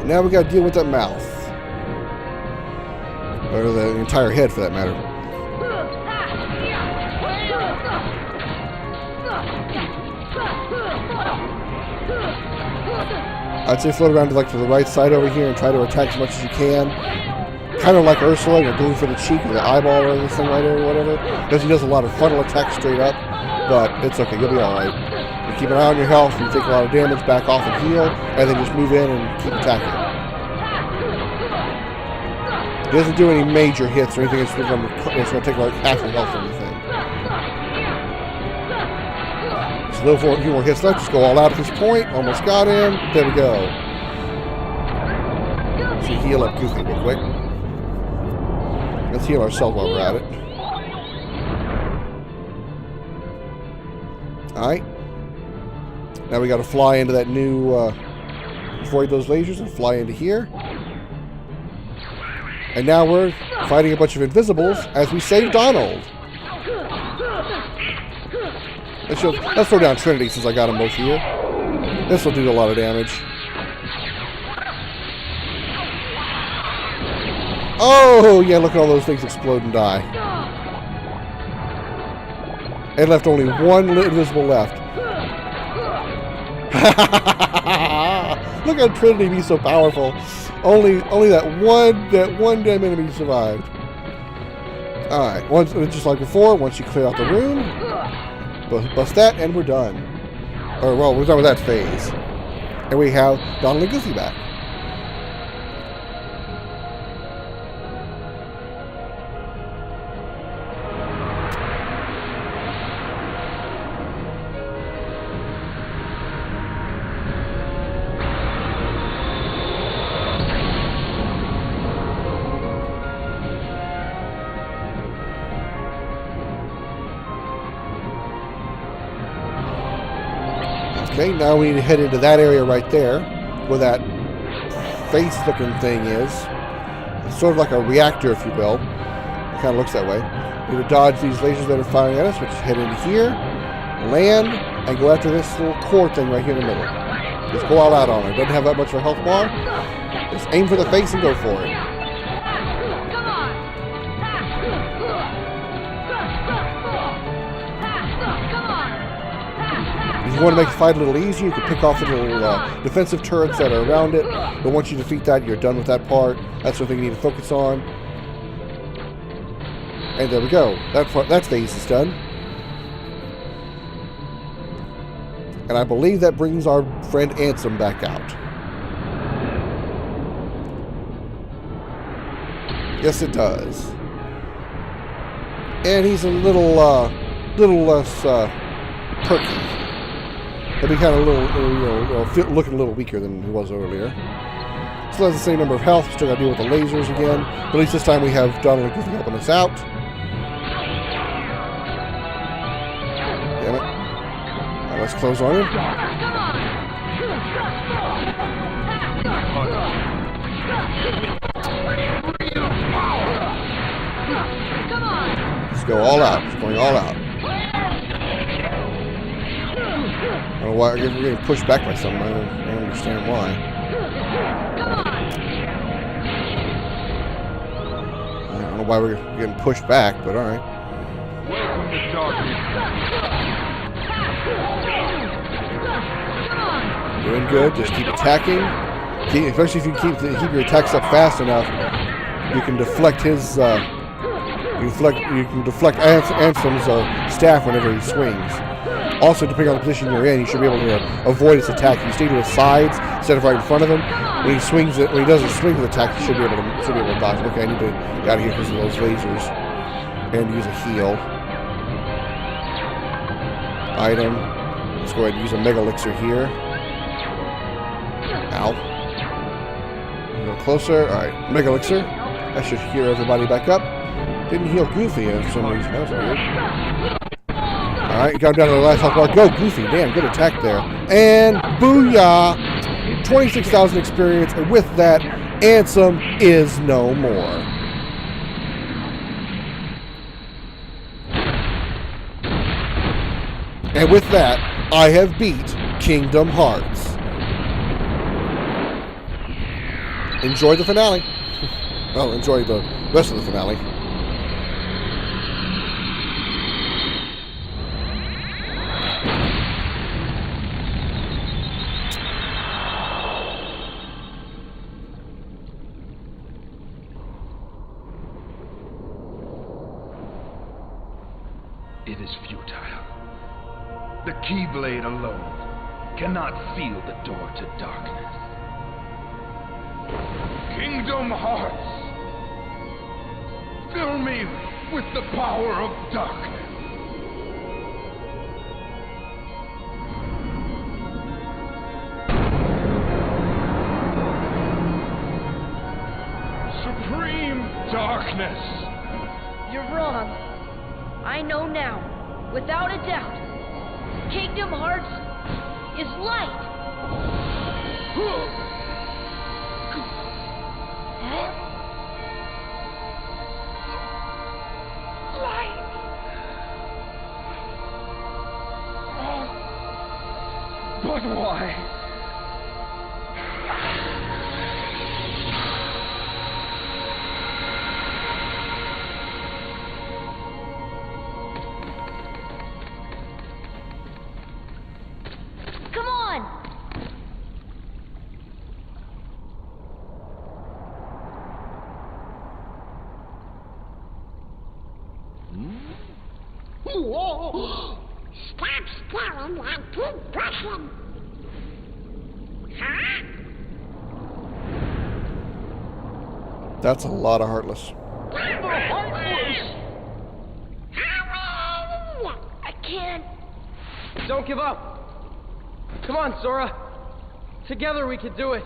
Now we gotta deal with that mouth. Or the entire head, for that matter. I'd say float around to the right side over here and try to attack as much as you can. Kind of like Ursula, you're going for the cheek or the eyeball or this thing right there or whatever. Because he does a lot of frontal attacks straight up. But it's okay, you'll be alright. You keep an eye on your health, you take a lot of damage, back off and heal, and then just move in and keep attacking. He doesn't do any major hits or anything. It's going to take like half your health or anything. Just a few more hits left. Just go all out at this point. Almost got him. There we go. Let's heal up Goofy real quick. Let's heal ourselves while we're at it. Alright. Now we got to fly into that new... avoid those lasers and fly into here. And now we're fighting a bunch of invisibles as we save Donald. Let's throw down Trinity since I got them both here. This will do a lot of damage. Oh, yeah, look at all those things explode and die. And left only one invisible left. Look at Trinity be so powerful. Only that one damn enemy survived. Alright, just like before, once you clear out the room, bust that, and we're done. Or, well, we're done with that phase. And we have Donald and Goofy back. Okay, now we need to head into that area right there, where that face-looking thing is. It's sort of like a reactor, if you will. It kind of looks that way. We need to dodge these lasers that are firing at us, which is head into here, land, and go after this little core thing right here in the middle. Just go all out on it. Doesn't have that much of a health bar. Just aim for the face and go for it. If you want to make the fight a little easier, you can pick off the little defensive turrets that are around it. But once you defeat that, you're done with that part. That's the thing you need to focus on. And there we go. That phase is done. And I believe that brings our friend Ansem back out. Yes, it does. And he's a little less perky. He'll be kind of looking a little weaker than he was earlier. Still has the same number of health. Still got to deal with the lasers again. But at least this time we have Donald and Goofy helping us out. Damn it. Now let's close on him. Let's go all out. It's going all out. I don't know why we're getting pushed back by something. I don't understand why. I don't know why we're getting pushed back, but alright. Doing good. Just keep attacking. Especially if you keep your attacks up fast enough, you can deflect his. You can deflect Ansem's staff whenever he swings. Also, depending on the position you're in, you should be able to avoid his attack. If you stay to his sides instead of right in front of him, when he doesn't swing his attack, you should be able to dodge. Okay, I need to get out of here because of those lasers and use a heal item. Let's go ahead and use a Mega Elixir here. Ow. A little closer. All right, Mega Elixir. That should heal everybody back up. Didn't heal Goofy for some reason. That was weird. Alright, got him down to the last health bar. Go, Goofy. Damn, good attack there. And booyah! 26,000 experience, and with that, Ansem is no more. And with that, I have beat Kingdom Hearts. enjoy the finale. Well, enjoy the rest of the finale. It is futile. The Keyblade alone cannot seal the door to darkness. Kingdom Hearts! Fill me with the power of darkness! Supreme darkness! You're wrong. I know now, without a doubt. Kingdom Hearts is light. Light. But why? Come on! Stop staring and keep brushing. Huh? That's a lot of Heartless. I can't. Don't give up. Come on, Sora. Together we can do it.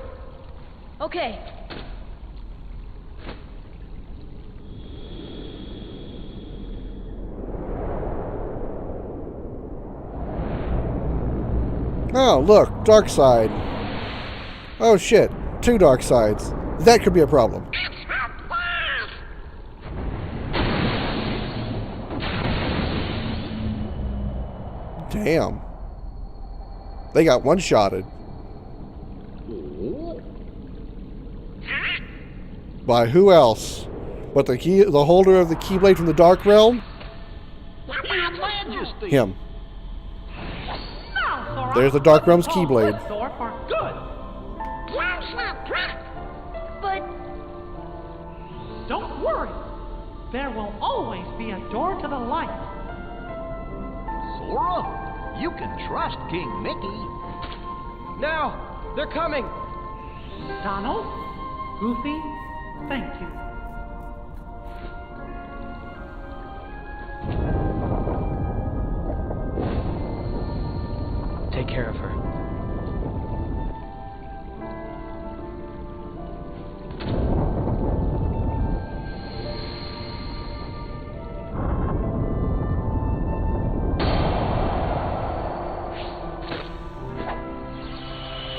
Okay. Oh, look, dark side. Oh shit, 2 dark sides. That could be a problem. Damn. They got one-shotted. By who else? But the holder of the Keyblade from the Dark Realm? Him. There's the Dark Realm's Keyblade. But Don't worry. There will always be a door to the light. Sora, you can trust King Mickey. Now, they're coming. Donald, Goofy, thank you. Take care of her.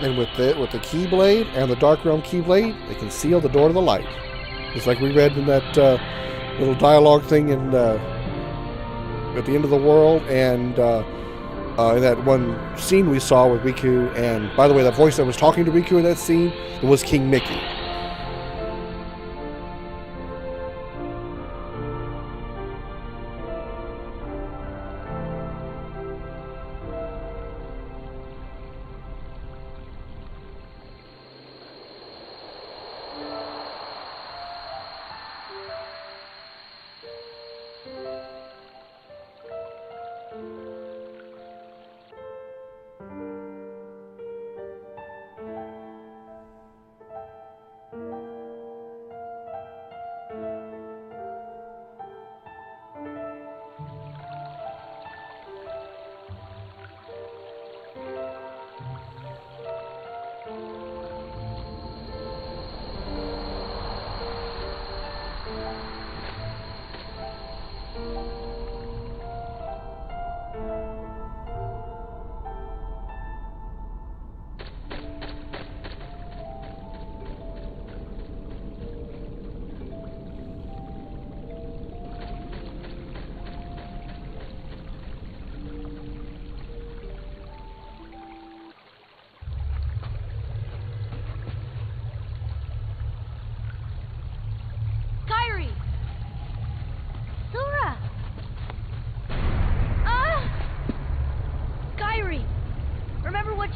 And with the Keyblade and the Dark Realm Keyblade, they can seal the door to the light. Just like we read in that little dialogue thing in at the end of the world, and in that one scene we saw with Riku. And by the way, that voice that was talking to Riku in that scene was King Mickey.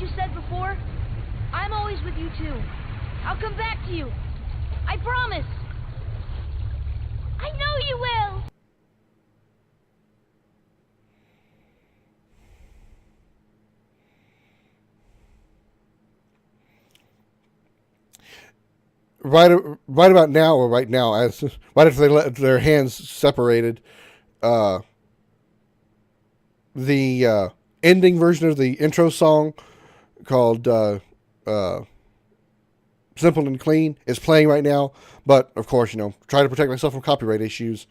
you said before, I'm always with you too. I'll come back to you. I promise. I know you will. Right about now, or right now, as right after they let their hands separated, the ending version of the intro song called Simple and Clean is playing right now. But of course, trying to protect myself from copyright issues,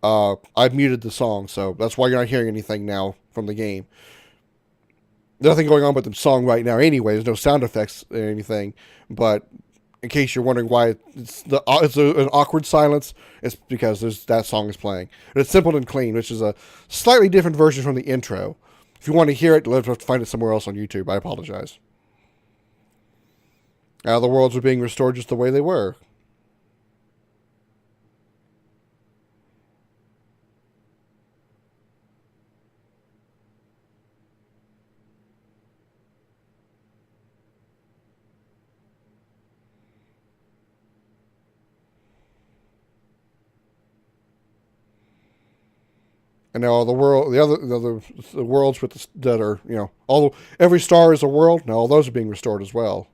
I've muted the song, so that's why you're not hearing anything now from the game. There's nothing going on with the song right now anyway. There's no sound effects or anything. But in case you're wondering why it's an awkward silence, it's because that song is playing. But it's Simple and Clean, which is a slightly different version from the intro. If you want to hear it, you'll have to find it somewhere else on YouTube. I apologize. The worlds are being restored just the way they were. And now the worlds that are, every star is a world. Now all those are being restored as well.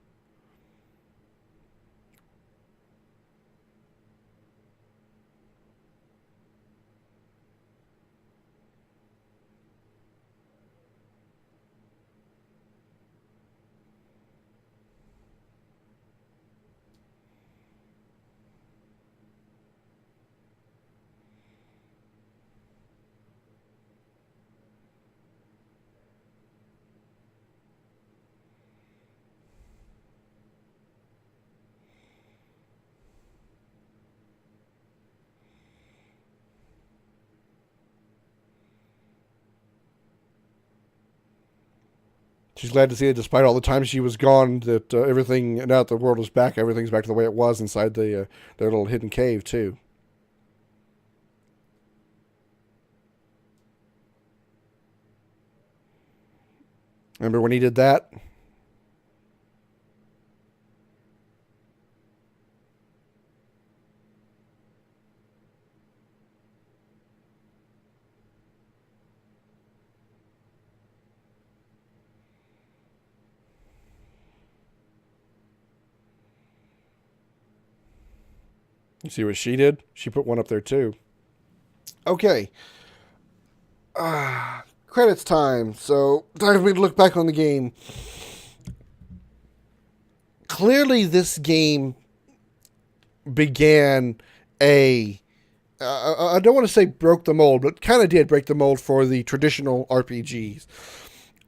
She's glad to see it, despite all the time she was gone, that everything, now that the world is back, everything's back to the way it was inside their little hidden cave, too. Remember when he did that? You see what she did? She put one up there too. Okay. Credits time. So, time for me to look back on the game. Clearly, this game began I don't want to say broke the mold, but kind of did break the mold for the traditional RPGs.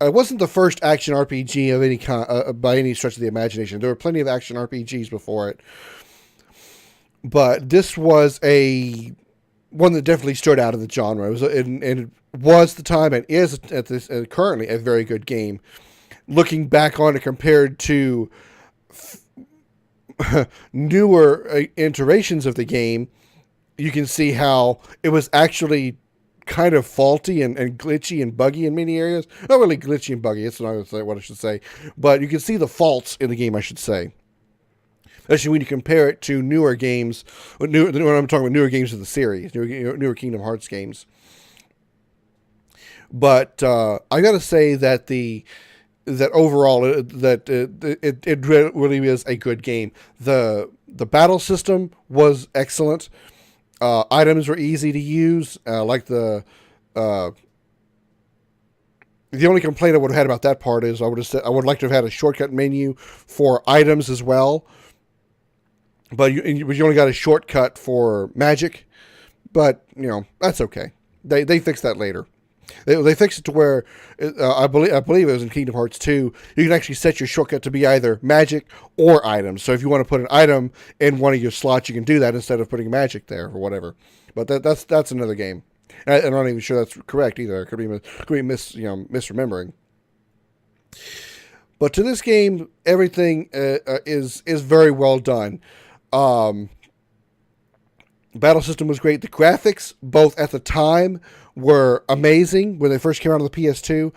It wasn't the first action RPG of any kind, by any stretch of the imagination. There were plenty of action RPGs before it. But this was one that definitely stood out of the genre. And it was the time, and is currently a very good game. Looking back on it compared to newer iterations of the game, you can see how it was actually kind of faulty and glitchy and buggy in many areas. Not really glitchy and buggy, that's not what I should say. But you can see the faults in the game, I should say. Especially when you compare it to newer games, when I'm talking about newer games of the series, newer Kingdom Hearts games. But I got to say that overall it really is a good game. The battle system was excellent. Items were easy to use. Like the only complaint I would have had about that part is I would like to have had a shortcut menu for items as well. But you only got a shortcut for magic. But, that's okay. They fixed that later. They fixed it to where, I believe it was in Kingdom Hearts 2, you can actually set your shortcut to be either magic or items. So if you want to put an item in one of your slots, you can do that instead of putting magic there or whatever. But that's another game. And I'm not even sure that's correct either. It could be misremembering. But to this game, everything is very well done. Battle system was great. The graphics, both at the time, were amazing when they first came out on the PS2.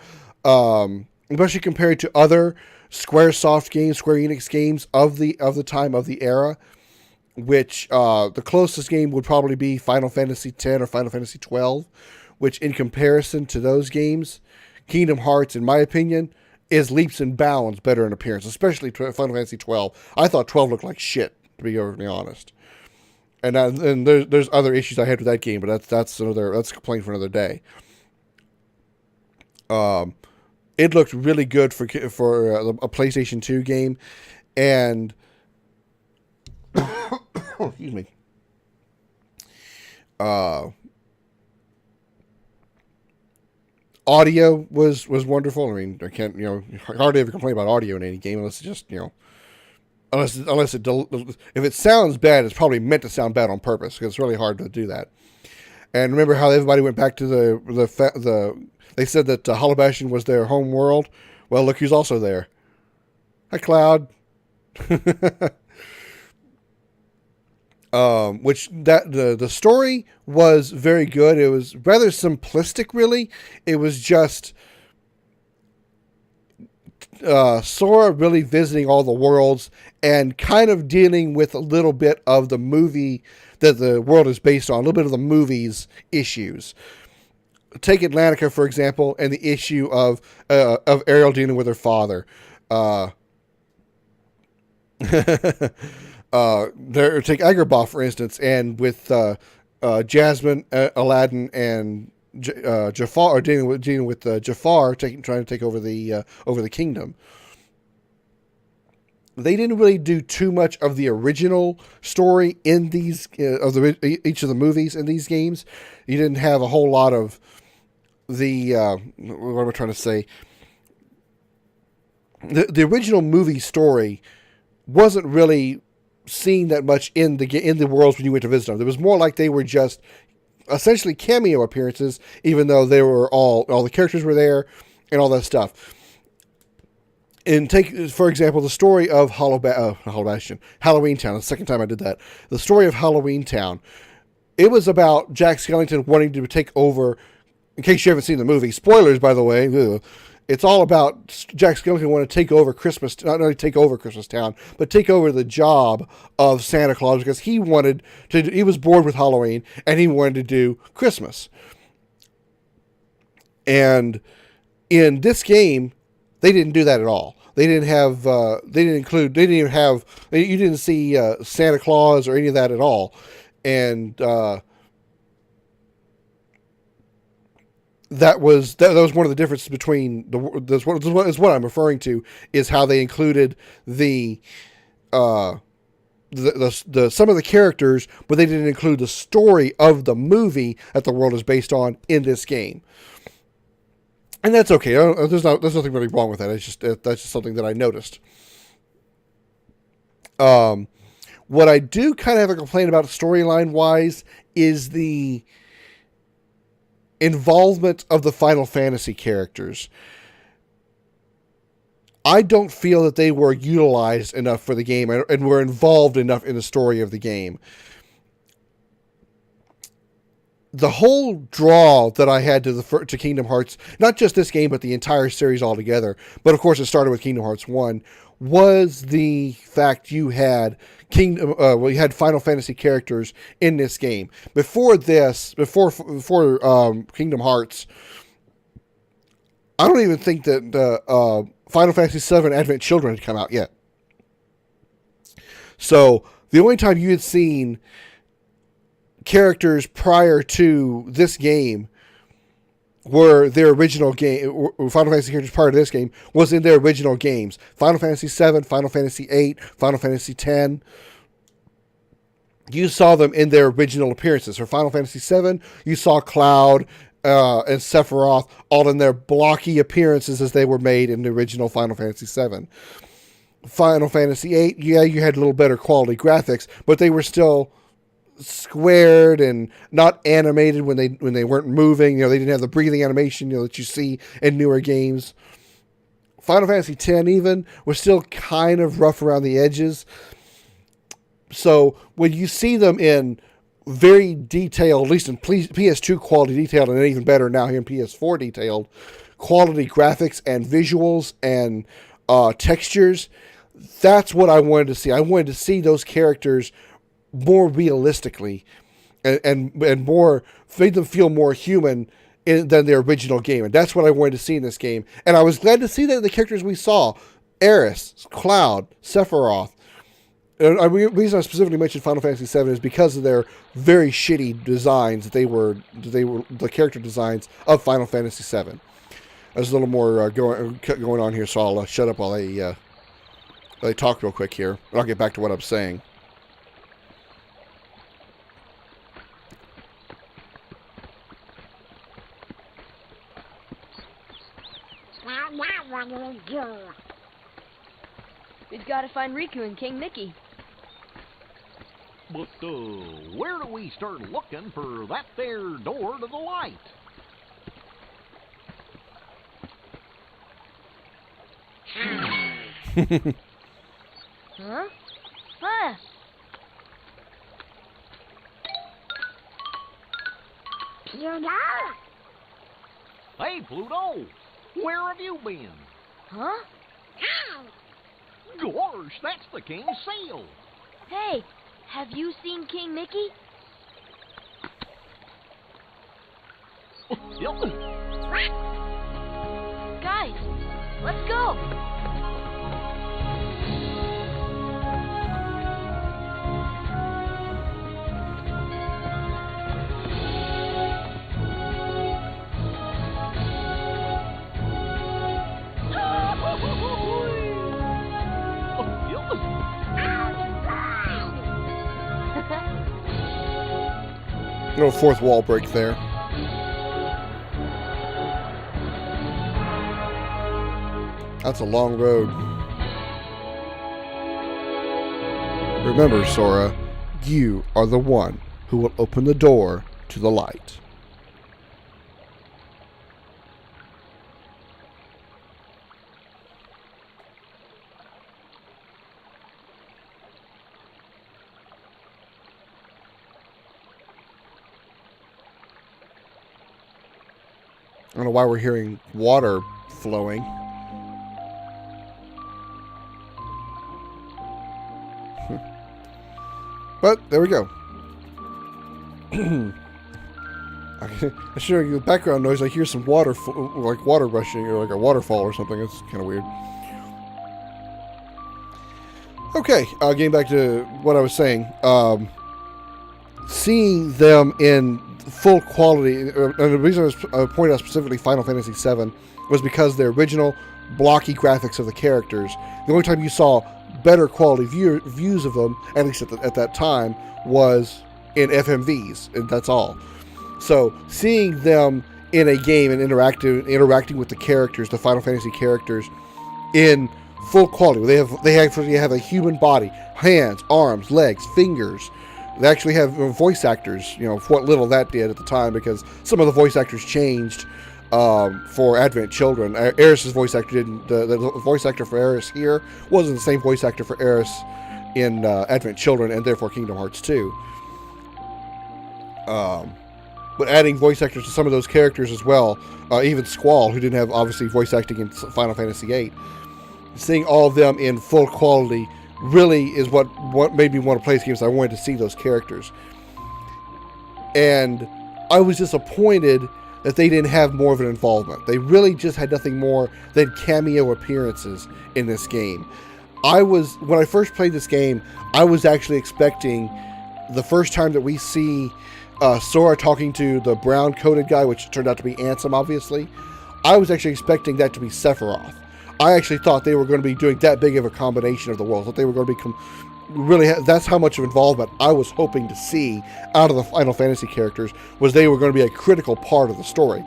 especially compared to other Square Enix games of the time of the era, which the closest game would probably be Final Fantasy X or Final Fantasy XII, which in comparison to those games, Kingdom Hearts, in my opinion, is leaps and bounds better in appearance, especially Final Fantasy XII. I thought 12 looked like shit, to be perfectly honest. And there's other issues I had with that game, but that's a complaint for another day. It looked really good for a PlayStation 2 game, and excuse me. Audio was wonderful. I mean, I can't, hardly ever complain about audio in any game unless it's just, unless if it sounds bad, it's probably meant to sound bad on purpose, because it's really hard to do that. And remember how everybody went back to they said that Hollow Bastion was their home world. Well, look who's also there. Hi, Cloud. Which the story was very good. It was rather simplistic, really. It was just Sora really visiting all the worlds and kind of dealing with a little bit of the movie that the world is based on, a little bit of the movie's issues. Take Atlantica, for example, and the issue of Ariel dealing with her father. Take Agrabah, for instance, and with Jasmine, Aladdin, and Jafar, dealing with Jafar trying to take over the kingdom. They didn't really do too much of the original story in these each of the movies in these games. You didn't have a whole lot of the what am I trying to say? The original movie story wasn't really seen that much in the worlds when you went to visit them. It was more like they were just essentially cameo appearances, even though they were all the characters were there and all that stuff. And take, for example, the story of Hollow Bastion, Halloween Town. The second time I did that. The story of Halloween Town. It was about Jack Skellington wanting to take over. In case you haven't seen the movie, spoilers, by the way. It's all about Jack Skellington wanting to take over Christmas, not only take over Christmas Town, but take over the job of Santa Claus, because he was bored with Halloween and he wanted to do Christmas. And in this game, they didn't do that at all. They didn't have, you didn't see Santa Claus or any of that at all. And that was one of the differences between is what I'm referring to, is how they included the some of the characters, but they didn't include the story of the movie that the world is based on in this game. And that's okay. There's nothing really wrong with that. That's just something that I noticed. What I do kind of have a complaint about storyline wise is the involvement of the Final Fantasy characters. I don't feel that they were utilized enough for the game and were involved enough in the story of the game. The whole draw that I had to Kingdom Hearts, not just this game, but the entire series altogether, but of course it started with Kingdom Hearts 1, was the fact you had Final Fantasy characters in this game. Before Kingdom Hearts, I don't even think that Final Fantasy VII Advent Children had come out yet. So the only time you had seen characters prior to this game were their original game. Final Fantasy characters prior to this game was in their original games. Final Fantasy VII, Final Fantasy VIII, Final Fantasy X. You saw them in their original appearances. For Final Fantasy VII, you saw Cloud and Sephiroth all in their blocky appearances as they were made in the original Final Fantasy VII. Final Fantasy VIII, yeah, you had a little better quality graphics, but they were still squared and not animated when they weren't moving. They didn't have the breathing animation that you see in newer games. Final Fantasy X even was still kind of rough around the edges. So when you see them in very detailed, at least in PS2 quality detailed, and even better now here in PS4 detailed quality graphics and visuals and textures. That's what I wanted to see. I wanted to see those characters more realistically and more, made them feel more human than the original game. And that's what I wanted to see in this game. And I was glad to see that the characters we saw, Aeris, Cloud, Sephiroth. And the reason I specifically mentioned Final Fantasy VII is because of their very shitty designs. They were the character designs of Final Fantasy VII. There's a little more going on here, so I'll shut up while I talk real quick here, and I'll get back to what I'm saying. What do we do? We've got to find Riku and King Mickey. But, where do we start looking for that there door to the light? Huh? Huh? Pluto? Hey, Pluto! Where have you been? Huh? How? Gosh, that's the king's seal! Hey, have you seen King Mickey? Yep. Guys, let's go. Little fourth wall break there. That's a long road. Remember, Sora, you are the one who will open the door to the light. I don't know why we're hearing water flowing. But there we go. I should have the background noise. I hear some water, like water rushing, or like a waterfall or something. It's kind of weird. Okay, getting back to what I was saying. Seeing them in full quality, and the reason I was pointing out specifically Final Fantasy VII was because the original blocky graphics of the characters. The only time you saw better quality views of them, at least at that time, was in FMVs, and that's all. So seeing them in a game and interacting with the characters, the Final Fantasy characters, in full quality, they actually have a human body, hands, arms, legs, fingers. They actually have voice actors, for what little that did at the time, because some of the voice actors changed for Advent Children. Aeris' voice actor didn't. The voice actor for Aeris here wasn't the same voice actor for Aeris in Advent Children, and therefore Kingdom Hearts 2. But adding voice actors to some of those characters as well, even Squall, who didn't have obviously voice acting in Final Fantasy VIII, seeing all of them in full quality really is what made me want to play this game. So I wanted to see those characters, and I was disappointed that they didn't have more of an involvement. They really just had nothing more than cameo appearances in this game. When I first played this game, I was actually expecting the first time that we see Sora talking to the brown-coated guy, which turned out to be Ansem, obviously. I was actually expecting that to be Sephiroth. I actually thought they were going to be doing that big of a combination of the worlds. That they were going to be that's how much of involvement I was hoping to see out of the Final Fantasy characters, was they were going to be a critical part of the story.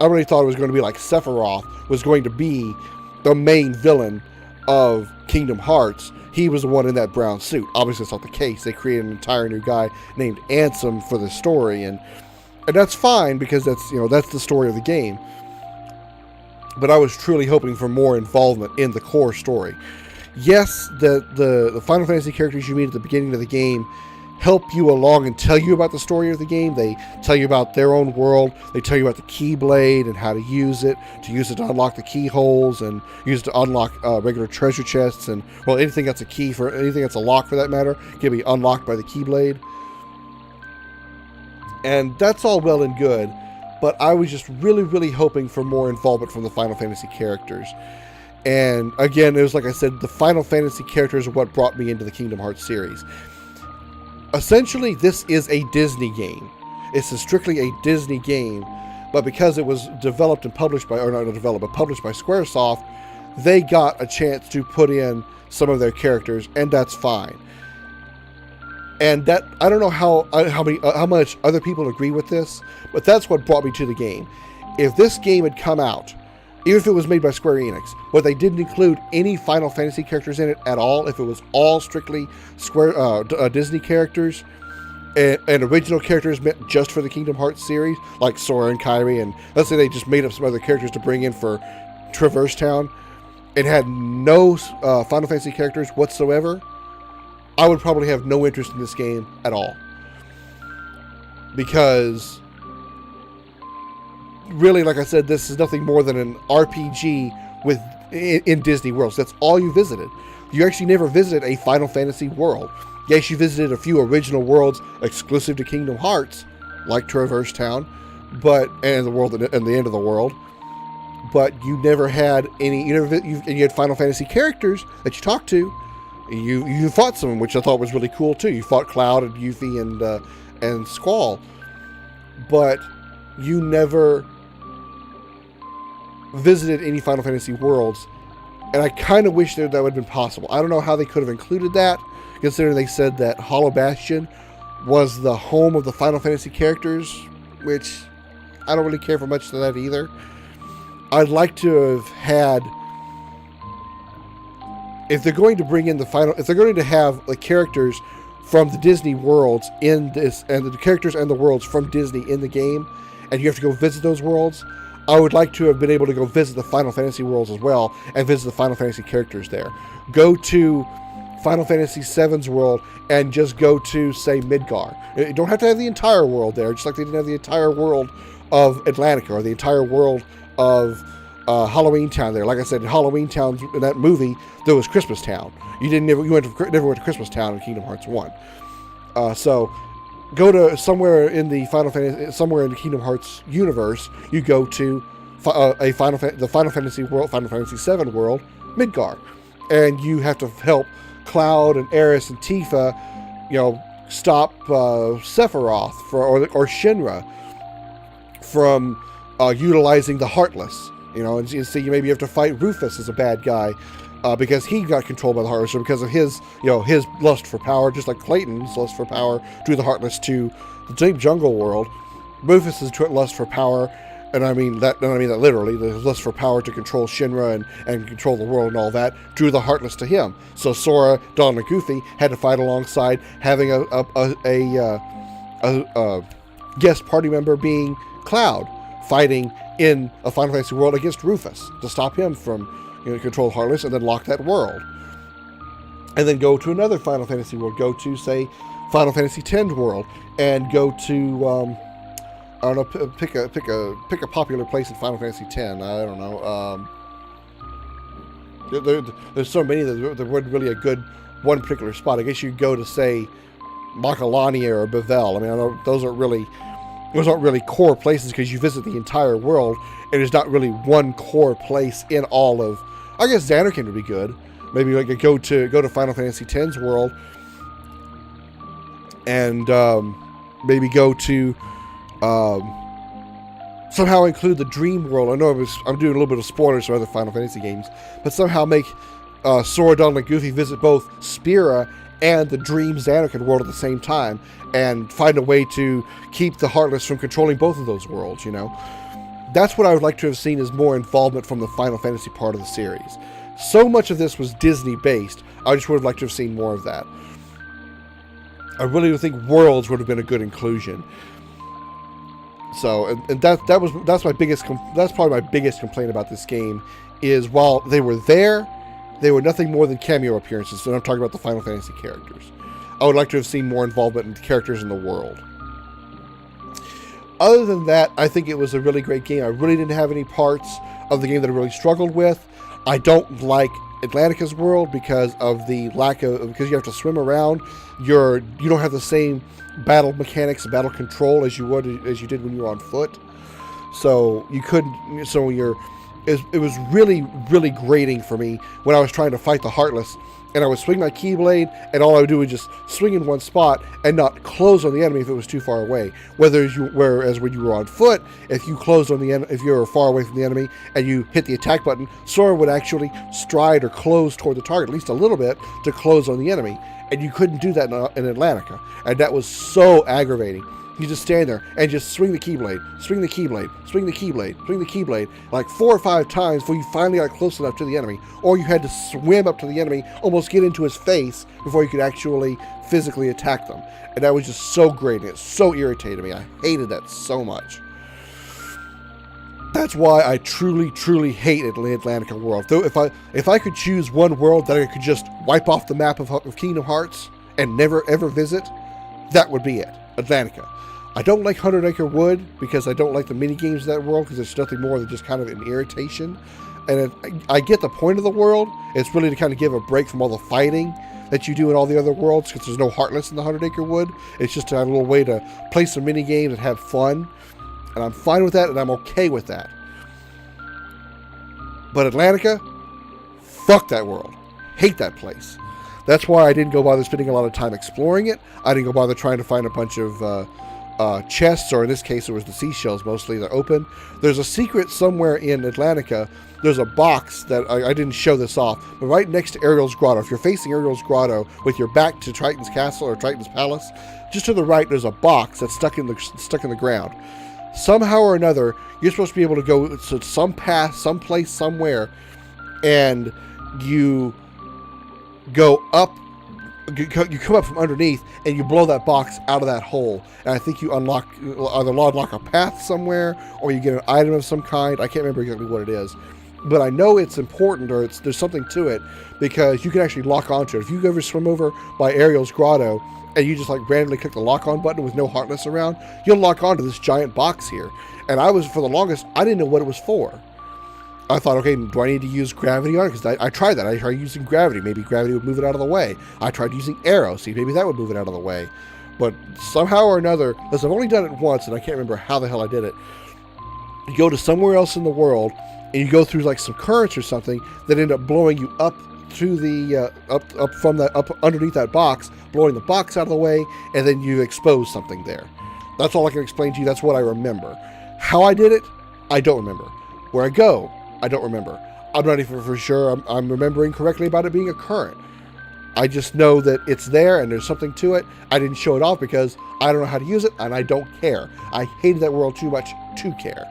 I really thought it was going to be like Sephiroth was going to be the main villain of Kingdom Hearts. He was the one in that brown suit. Obviously, that's not the case. They created an entire new guy named Ansem for the story, and that's fine because that's the story of the game. But I was truly hoping for more involvement in the core story. Yes, the Final Fantasy characters you meet at the beginning of the game help you along and tell you about the story of the game. They tell you about their own world. They tell you about the Keyblade and how to use it to unlock the keyholes and use it to unlock regular treasure chests and, well, anything that's a lock for that matter can be unlocked by the Keyblade. And that's all well and good, but I was just really, really hoping for more involvement from the Final Fantasy characters. And again, it was like I said, the Final Fantasy characters are what brought me into the Kingdom Hearts series. Essentially, this is a Disney game. It's strictly a Disney game, but because it was developed and published by, or not developed, but published by Squaresoft, they got a chance to put in some of their characters, and that's fine. And that, I don't know how much other people agree with this, but that's what brought me to the game. If this game had come out, even if it was made by Square Enix, but they didn't include any Final Fantasy characters in it at all, if it was all strictly Disney characters, and original characters meant just for the Kingdom Hearts series, like Sora and Kairi, and let's say they just made up some other characters to bring in for Traverse Town, and had no Final Fantasy characters whatsoever, I would probably have no interest in this game at all. Because really, like I said, this is nothing more than an RPG in Disney worlds. That's all you visited. You actually never visited a Final Fantasy world. Yes, you visited a few original worlds exclusive to Kingdom Hearts, like Traverse Town, and the end of the world. But you never had any. You had Final Fantasy characters that you talked to. You fought some, which I thought was really cool too. You fought Cloud and Yuffie and Squall, but you never visited any Final Fantasy worlds, and I kind of wish that would have been possible. I don't know how they could have included that, considering they said that Hollow Bastion was the home of the Final Fantasy characters, which I don't really care for much of that either. I'd like to have had, if they're going to bring in if they're going to have the characters from the Disney worlds in this, and the characters and the worlds from Disney in the game, and you have to go visit those worlds, I would like to have been able to go visit the Final Fantasy worlds as well, and visit the Final Fantasy characters there. Go to Final Fantasy VII's world, and just go to, say, Midgar. You don't have to have the entire world there, just like they didn't have the entire world of Atlantica, or the entire world of Halloween Town there. Like I said, in Halloween Town, in that movie, there was Christmas Town. You never went to Christmas Town in Kingdom Hearts 1. So go to somewhere in the Kingdom Hearts universe. You go to the Final Fantasy world, Final Fantasy VII world, Midgar, and you have to help Cloud and Aeris and Tifa, stop Sephiroth or Shinra from utilizing the Heartless. And so you maybe have to fight Rufus as a bad guy because he got controlled by the Heartless, or because of his lust for power, just like Clayton's lust for power drew the Heartless to the Deep Jungle world. Rufus's lust for power, and I mean that literally, the lust for power to control Shinra and control the world and all that, drew the Heartless to him. So Sora, Donald, and Goofy had to fight alongside, having a guest party member being Cloud, fighting in a Final Fantasy world against Rufus to stop him from control Heartless, and then lock that world. And then go to another Final Fantasy world. Go to, say, Final Fantasy X world, and go to I don't know, pick a popular place in Final Fantasy X. I don't know. There's so many that there wasn't really a good one particular spot. I guess you go to, say, Macalania or Bevel. I mean, I know those aren't really core places, because you visit the entire world, and there's not really one core place in all of. I guess Xanarkand would be good. Maybe like go to Final Fantasy X's world, and maybe go to somehow include the Dream World. I know I'm doing a little bit of spoilers for other Final Fantasy games, but somehow make Sora, Donald, and Goofy visit both Spira and the Dream Xanarkand world at the same time, and find a way to keep the Heartless from controlling both of those worlds, That's what I would like to have seen, as more involvement from the Final Fantasy part of the series. So much of this was Disney-based, I just would have liked to have seen more of that. I really think Worlds would have been a good inclusion. So, and that's probably my biggest complaint about this game, is while they were there, they were nothing more than cameo appearances, and I'm talking about the Final Fantasy characters. I would like to have seen more involvement in the characters in the world. Other than that, I think it was a really great game. I really didn't have any parts of the game that I really struggled with. I don't like Atlantica's world because of the lack of, because you have to swim around. You don't have the same battle mechanics, battle control as you did when you were on foot. So you couldn't. So it was really, really grating for me when I was trying to fight the Heartless, and I would swing my Keyblade, and all I would do was just swing in one spot and not close on the enemy if it was too far away. Whereas when you were on foot, if you closed on if you were far away from the enemy and you hit the attack button, Sora would actually stride or close toward the target, at least a little bit, to close on the enemy. And you couldn't do that in Atlantica, and that was so aggravating. You just stand there and just swing the Keyblade, swing the Keyblade, swing the Keyblade, swing the Keyblade, like 4 or 5 times before you finally got close enough to the enemy. Or you had to swim up to the enemy, almost get into his face before you could actually physically attack them. And that was just so grating. It so irritated me. I hated that so much. That's why I truly, truly hated the Atlantica world. Though if I could choose one world that I could just wipe off the map of Kingdom Hearts and never ever visit, that would be it. Atlantica. I don't like 100 Acre Wood because I don't like the mini games of that world because it's nothing more than just kind of an irritation. And I get the point of the world. It's really to kind of give a break from all the fighting that you do in all the other worlds because there's no Heartless in the 100 Acre Wood. It's just a little way to play some mini games and have fun. And I'm fine with that, and I'm okay with that. But Atlantica, fuck that world. Hate that place. That's why I didn't go bother spending a lot of time exploring it. I didn't go bother trying to find a bunch of chests, or in this case it was the seashells mostly that open. There's a secret somewhere in Atlantica. There's a box that I didn't show this off, but right next to Ariel's Grotto. If you're facing Ariel's Grotto with your back to Triton's Castle or Triton's Palace, just to the right there's a box that's stuck in the ground. Somehow or another, you're supposed to be able to go to some path, someplace, somewhere, and you go up. You come up from underneath and you blow that box out of that hole, and I think you either unlock a path somewhere or you get an item of some kind. I can't remember exactly what it is, but I know it's important, or there's something to it, because you can actually lock onto it. If you ever swim over by Ariel's Grotto and you just like randomly click the lock on button with no Heartless around, you'll lock onto this giant box here. And for the longest, I didn't know what it was for. I thought, okay, do I need to use gravity on it? Because I tried that. I tried using gravity. Maybe gravity would move it out of the way. I tried using arrow. See, maybe that would move it out of the way. But somehow or another, because I've only done it once, and I can't remember how the hell I did it, you go to somewhere else in the world, and you go through like some currents or something that end up blowing you up through the, up underneath that box, blowing the box out of the way, and then you expose something there. That's all I can explain to you. That's what I remember. How I did it, I don't remember. Where I go, I don't remember. I'm not even for sure I'm remembering correctly about it being a current. I just know that it's there and there's something to it. I didn't show it off because I don't know how to use it and I don't care. I hated that world too much to care.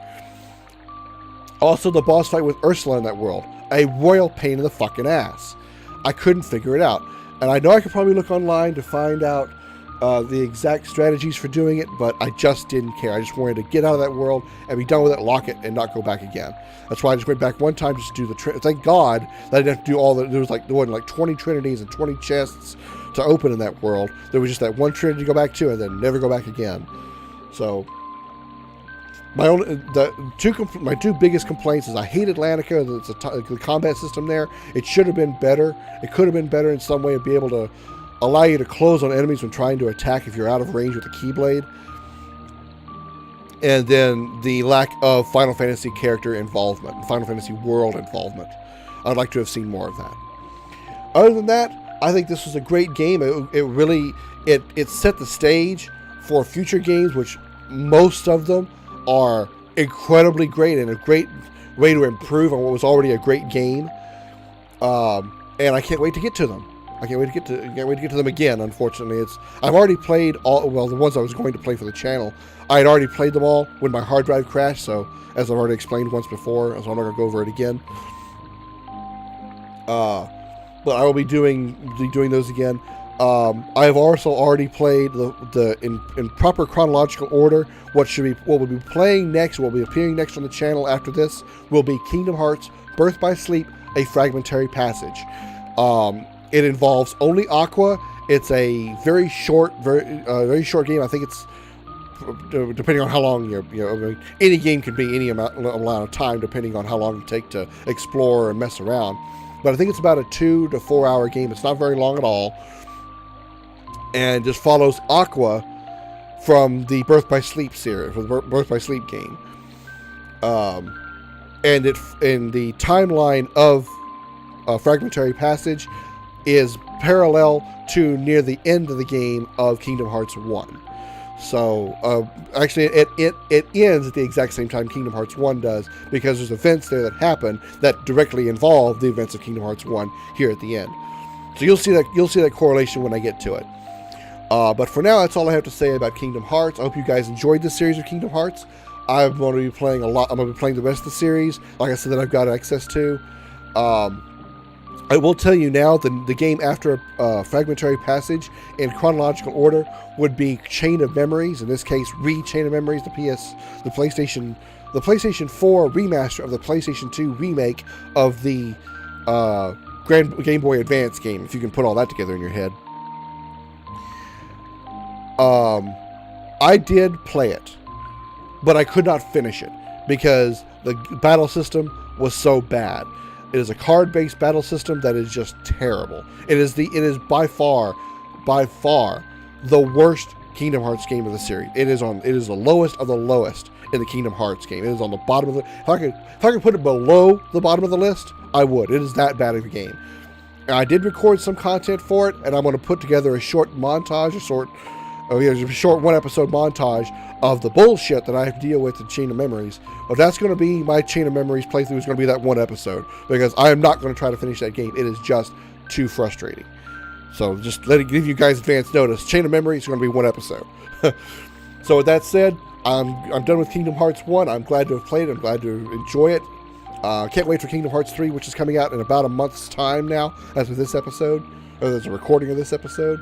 Also, the boss fight with Ursula in that world. A royal pain in the fucking ass. I couldn't figure it out. And I know I could probably look online to find out the exact strategies for doing it, but I just didn't care. I just wanted to get out of that world and be done with it, lock it, and not go back again. That's why I just went back one time just to do the thank God that I didn't have to do all the, there was like 20 trinities and 20 chests to open in that world. There was just that one trinity to go back to and then never go back again. So my two biggest complaints is I hate Atlantica. The combat system there. It should have been better. It could have been better in some way to be able to allow you to close on enemies when trying to attack if you're out of range with the Keyblade. And then the lack of Final Fantasy character involvement, Final Fantasy world involvement. I'd like to have seen more of that. Other than that, I think this was a great game. It really set the stage for future games, which most of them are incredibly great and a great way to improve on what was already a great game. And I can't wait to get to them. I can't wait to get to them again. Unfortunately, I've already played all. Well, the ones I was going to play for the channel, I had already played them all when my hard drive crashed. So, as I've already explained once before, so I'm not going to go over it again. But I will be doing those again. I have also already played in proper chronological order. What we'll be playing next, what will be appearing next on the channel after this, will be Kingdom Hearts Birth by Sleep: A Fragmentary Passage. It involves only Aqua It's a very short, very short game. I think it's depending on how long any game can be any amount of time depending on how long you take to explore and mess around. But I think it's about a 2 to 4 hour game. It's not very long at all, and just follows Aqua from the Birth by Sleep series, from the Birth by Sleep game. And it in the timeline of Fragmentary Passage is parallel to near the end of the game of Kingdom Hearts 1. So actually it ends at the exact same time Kingdom Hearts 1 does, because there's events there that happen that directly involve the events of Kingdom Hearts 1 here at the end. So you'll see that correlation when I get to it. But for now, that's all I have to say about Kingdom Hearts. I hope you guys enjoyed this series of Kingdom Hearts. I'm going to be playing a lot. I'm going to be playing the rest of the series, like I said, that I've got access to. I will tell you now, the game after Fragmentary Passage in chronological order would be Chain of Memories. In this case, Chain of Memories, the PlayStation 4 remaster of the PlayStation 2 remake of the Game Boy Advance game, if you can put all that together in your head. I did play it, but I could not finish it because the battle system was so bad. It is a card-based battle system that is just terrible. It is by far the worst Kingdom Hearts game of the series. It is the lowest of the lowest in the Kingdom Hearts game. It is on the bottom of the. If I could put it below the bottom of the list, I would. It is that bad of a game. And I did record some content for it, and I'm going to put together a short montage, a short 1-episode montage of the bullshit that I have to deal with in Chain of Memories. But that's going to be my Chain of Memories playthrough. Is going to be that one episode, because I am not going to try to finish that game. It is just too frustrating. So just give you guys advance notice. Chain of Memories is going to be one episode. So with that said, I'm done with Kingdom Hearts 1. I'm glad to have played it. I'm glad to enjoy it. Can't wait for Kingdom Hearts 3, which is coming out in about a month's time now, as of this episode, or as a recording of this episode.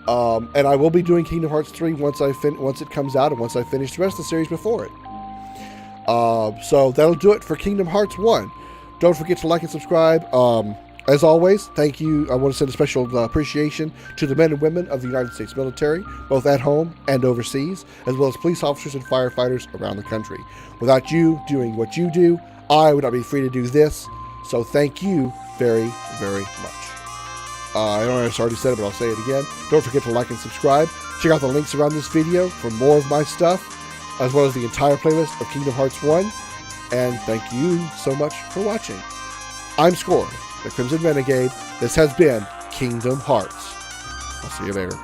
And I will be doing Kingdom Hearts 3 once it comes out, and once I finish the rest of the series before it. So that'll do it for Kingdom Hearts 1. Don't forget to like and subscribe. As always, thank you. I want to send a special appreciation to the men and women of the United States military, both at home and overseas, as well as police officers and firefighters around the country. Without you doing what you do, I would not be free to do this. So thank you very, very much. I know I already said it, but I'll say it again. Don't forget to like and subscribe. Check out the links around this video for more of my stuff, as well as the entire playlist of Kingdom Hearts 1. And thank you so much for watching. I'm Scoryth, the Crimson Renegade. This has been Kingdom Hearts. I'll see you later.